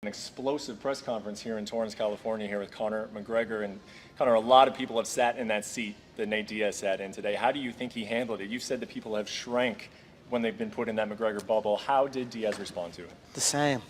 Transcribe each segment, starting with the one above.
An explosive press conference here in Torrance, California, here with Conor McGregor. And Conor, a lot of people have sat in that seat that Nate Diaz sat in today. How do you think he handled it? You've said that people have shrank when they've been put in that McGregor bubble. How did Diaz respond to it? The same,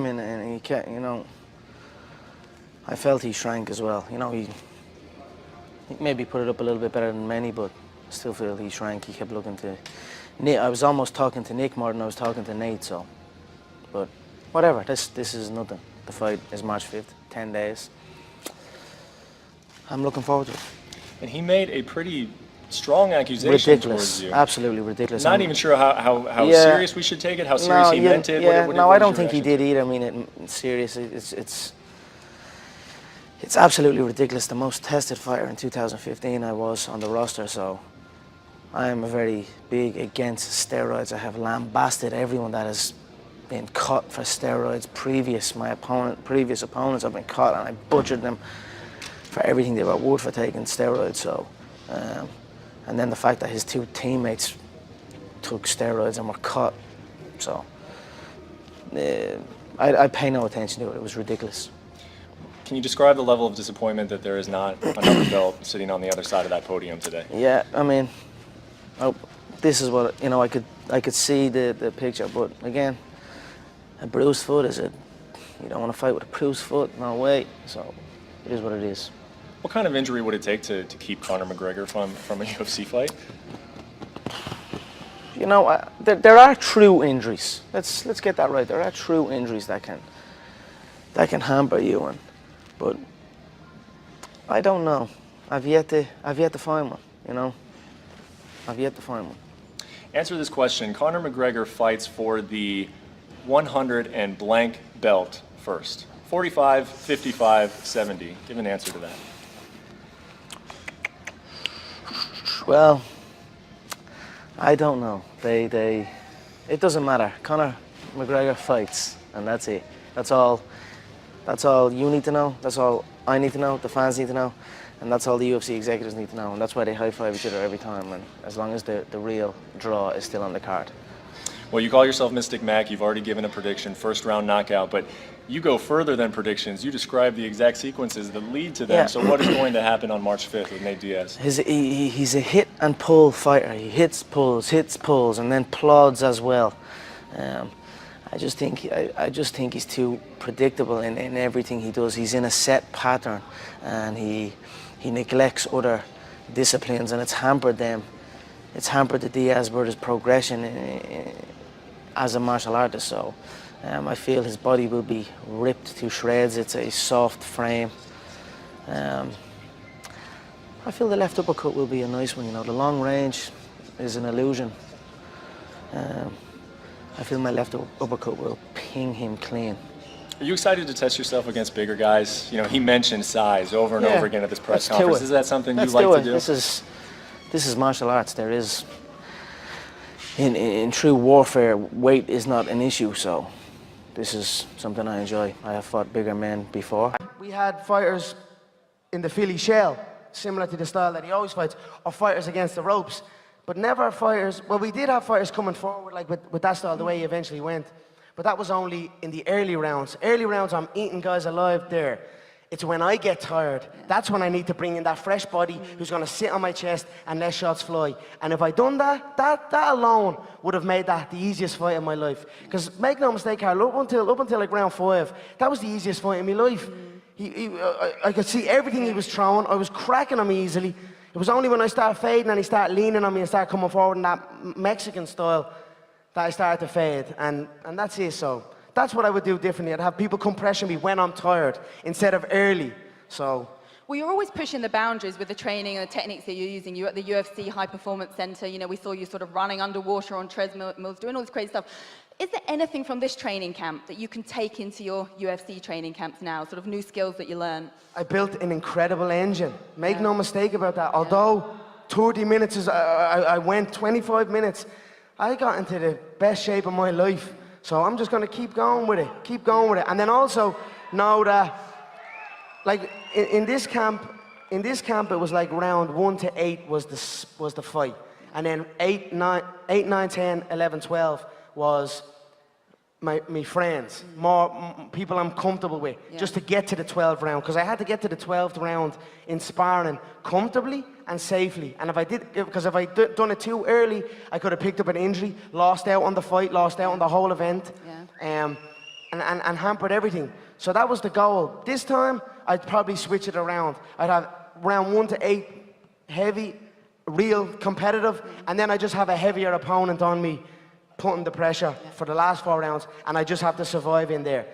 and he kept, I felt he shrank as well. He maybe put it up a little bit better than many, but I still feel he shrank. He kept looking to Nick. I was almost talking to Nick more than I was talking to Nate. So, but whatever. This is nothing. The fight is March 5th, 10 days. I'm looking forward to it. And he made a pretty strong accusation towards you. Absolutely ridiculous. Not even sure how serious we should take it, how serious he meant it. Yeah, no, I don't think he did either. I mean, it's serious. It's absolutely ridiculous. The most tested fighter in 2015 I was on the roster, so I am very big against steroids. I have lambasted everyone that has been cut for steroids. Previous opponents have been cut, and I butchered them for everything they were worth for taking steroids. So, and then the fact that his two teammates took steroids and were cut. So, I pay no attention to it. It was ridiculous. Can you describe the level of disappointment that there is not another belt sitting on the other side of that podium today? Yeah, I mean, this is what I could see the picture, but again, a bruised foot is it. You don't want to fight with a bruised foot, no way. So it is what it is. What kind of injury would it take to keep Conor McGregor from a UFC fight? There are true injuries. Let's get that right. There are true injuries that can hamper you, but I don't know. I've yet to find one. I've yet to find one. Answer this question. Conor McGregor fights for the 100 and blank belt first. 45, 55, 70. Give an answer to that. Well, I don't know. It doesn't matter. Conor McGregor fights, and that's it. That's all you need to know. That's all I need to know. The fans need to know, and that's all the UFC executives need to know. And that's why they high-five each other every time. And as long as the real draw is still on the card. Well, you call yourself Mystic Mac. You've already given a prediction, first-round knockout. But you go further than predictions. You describe the exact sequences that lead to them. Yeah. So what is going to happen on March 5th with Nate Diaz? He's a hit-and-pull fighter. He hits, pulls, and then plods as well. I just think he's too predictable in everything he does. He's in a set pattern, and he neglects other disciplines, and it's hampered them. It's hampered the Diaz brothers' progression as a martial artist. So I feel his body will be ripped to shreds. It's a soft frame. I feel the left uppercut will be a nice one. The long range is an illusion. I feel my left uppercut will ping him clean. Are you excited to test yourself against bigger guys? He mentioned size over and over again at this press conference. Is that something you like to do? This is martial arts. There is, in true warfare, weight is not an issue. So this is something I enjoy. I have fought bigger men before. We had fighters in the Philly shell, similar to the style that he always fights, or fighters against the ropes. But never fighters, well, we did have fighters coming forward, like with that style, the way he eventually went. But that was only in the early rounds. Early rounds, I'm eating guys alive there. It's when I get tired, that's when I need to bring in that fresh body who's going to sit on my chest and let shots fly. And if I'd done that alone would have made that the easiest fight in my life. Because make no mistake, Carl, up until like round 5, that was the easiest fight in my life. I could see everything he was throwing. I was cracking him easily. It was only when I started fading and he started leaning on me and started coming forward in that Mexican style that I started to fade. And that's it, so. That's what I would do differently. I'd have people come pressure me when I'm tired instead of early. So. Well, you're always pushing the boundaries with the training and the techniques that you're using. You're at the UFC High Performance Center. We saw you sort of running underwater on treadmills, doing all this crazy stuff. Is there anything from this training camp that you can take into your UFC training camps now, sort of new skills that you learn? I built an incredible engine. Make no mistake about that. Although 30 minutes is, I went 25 minutes, I got into the best shape of my life. So I'm just going to keep going with it. And then also know that, like in this camp, it was like round 1 to 8 was the fight. And then 8, 9, 10, 11, 12 was my friends, more people I'm comfortable with, just to get to the 12th round. Because I had to get to the 12th round in sparring comfortably and safely. And if I done it too early, I could have picked up an injury, lost out on the fight, lost out on the whole event, and hampered everything. So that was the goal. This time, I'd probably switch it around. I'd have round 1 to 8 heavy, real competitive, and then I just have a heavier opponent on me, putting the pressure for the last 4 rounds, and I just have to survive in there.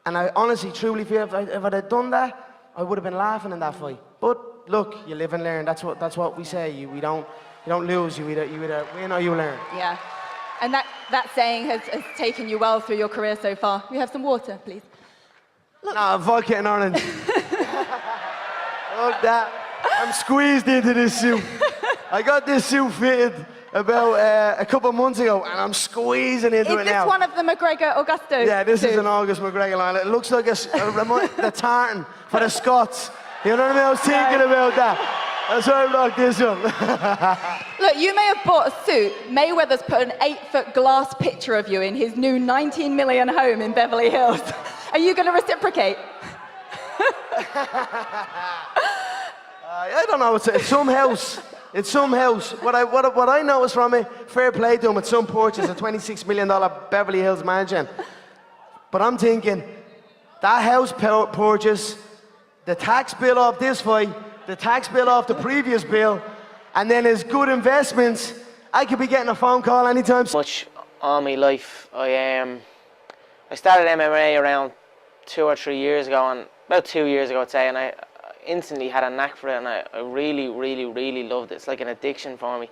And I honestly, truly feel if I'd have done that, I would have been laughing in that fight. But look, you live and learn. That's what we say. You don't lose. You either win or you learn. Yeah, and that saying has taken you well through your career so far. We have some water, please. Nah, vodka and orange. Look that. I'm squeezed into this suit. I got this suit fitted about a couple of months ago, and I'm squeezing into it now. Is this one of the McGregor Augusto? Yeah, this suits? is an August McGregor line. It looks like the tartan for the Scots. You know what I mean? I was thinking about that. That's why I rocked this one. Look, you may have bought a suit. Mayweather's put an 8-foot glass picture of you in his new 19 million home in Beverly Hills. Are you going to reciprocate? I don't know. It's some house. It's some house. What I noticed from it, fair play to him. It's some Porsche. It's a $26 million Beverly Hills mansion. But I'm thinking, that house purchase, the tax bill off this fight, the tax bill off the previous bill, and then his good investments, I could be getting a phone call anytime soon. Much all my life. I started MMA around 2 or 3 years ago, and about 2 years ago I'd say, and I instantly had a knack for it, and I really, really, really loved it. It's like an addiction for me.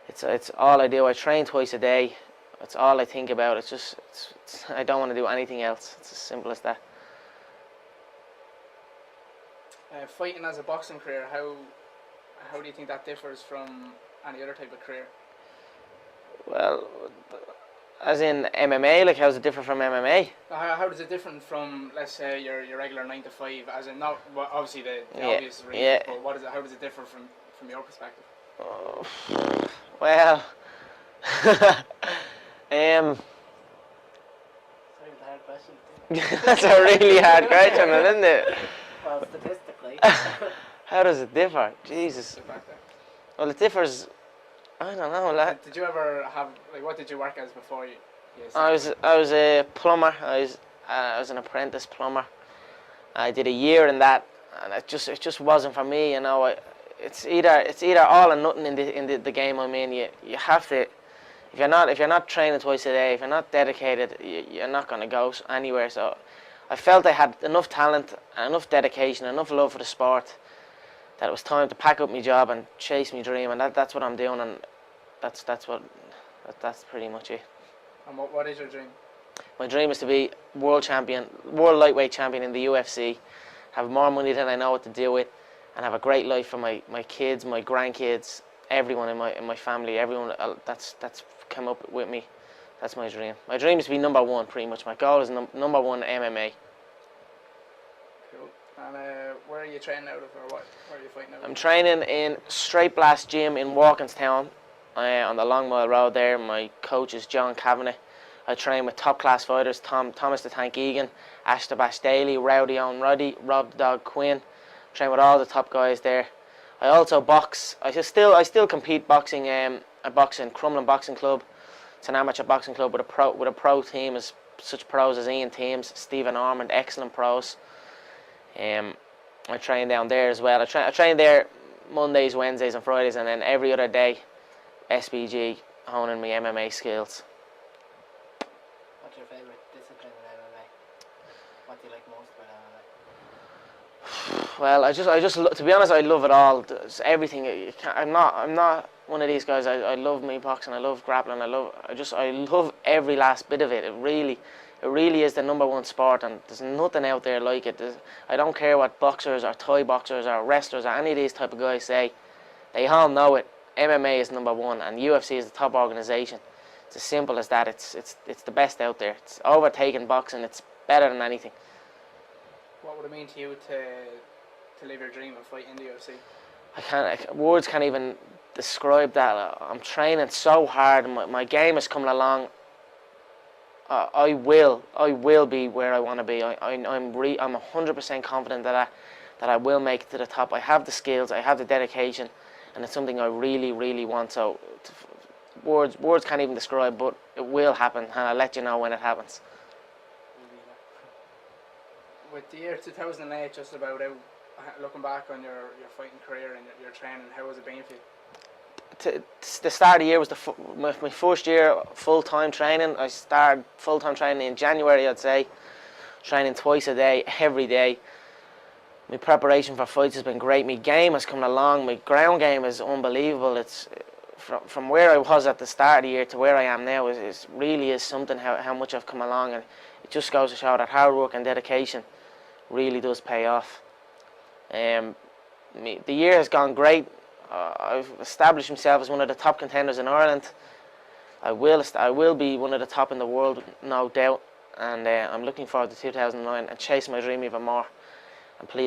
It's all I do. I train twice a day. It's all I think about. I don't want to do anything else. It's as simple as that. Fighting as a boxing career, how do you think that differs from any other type of career? Well, as in MMA, like how's it different from MMA? How does it differ from, let's say, your regular 9 to 5? As in, not well, obviously the obvious reasons, but how does it differ from your perspective? Oh, well, that's a really hard question, isn't it? Well, statistically. How does it differ? Jesus. Well, it differs. I don't know. Like, did you ever have what did you work as before you? I was a plumber. I was an apprentice plumber. I did a year in that, and it just wasn't for me. You know, it's either all or nothing in the game I'm in. You have to. If you're not training twice a day, if you're not dedicated, you're not going to go anywhere. So I felt I had enough talent, enough dedication, enough love for the sport that it was time to pack up my job and chase my dream, and that's what I'm doing, and that's pretty much it. And what is your dream? My dream is to be world lightweight champion in the UFC, have more money than I know what to do with, and have a great life for my kids, my grandkids, everyone in my family, everyone that's come up with me. That's my dream. My dream is to be number one, pretty much. My goal is number one MMA. Cool. And where are you training out of, or where are you fighting out of? I'm training in Straight Blast Gym in Walkinstown, on the Long Mile Road there. My coach is John Kavanagh. I train with top class fighters, Thomas the Tank Egan, Ash the Bash Daly, Rowdy Owen Roddy, Rob the Dog Quinn. Train with all the top guys there. I also box. I still compete boxing. I box in Crumlin Boxing Club. It's an amateur boxing club with a pro team, as such pros as Ian Thames, Stephen Ormond, excellent pros. I train down there as well. I train there Mondays, Wednesdays and Fridays, and then every other day SBG, honing my MMA skills. What's your favourite discipline in MMA? What do you like most about MMA? Well, I just to be honest, I love it all. It's everything. I'm not one of these guys. I love me boxing. I love grappling. I love every last bit of it. It really is the number one sport, and there's nothing out there like it. I don't care what boxers or Thai boxers or wrestlers or any of these type of guys say. They all know it. MMA is number one, and UFC is the top organisation. It's as simple as that. It's the best out there. It's overtaken boxing. It's better than anything. What would it mean to you to live your dream and fight in the UFC? Words can't even describe that. I'm training so hard. My game is coming along I will be where I want to be. I'm 100% confident that I will make it to the top. I have the skills, I have the dedication, and it's something I really, really want. So words can't even describe, but it will happen, and I'll let you know when it happens. With the year 2008 just about out, looking back on your fighting career and your training, how has it been for you? The start of the year was my first year full-time training. I started full-time training in January, I'd say, training twice a day, every day. My preparation for fights has been great. My game has come along. My ground game is unbelievable. It's from where I was at the start of the year to where I am now is really is something how much I've come along, and it just goes to show that hard work and dedication really does pay off. The year has gone great. I've established myself as one of the top contenders in Ireland. I will be one of the top in the world, no doubt. And I'm looking forward to 2009 and chase my dream even more. And please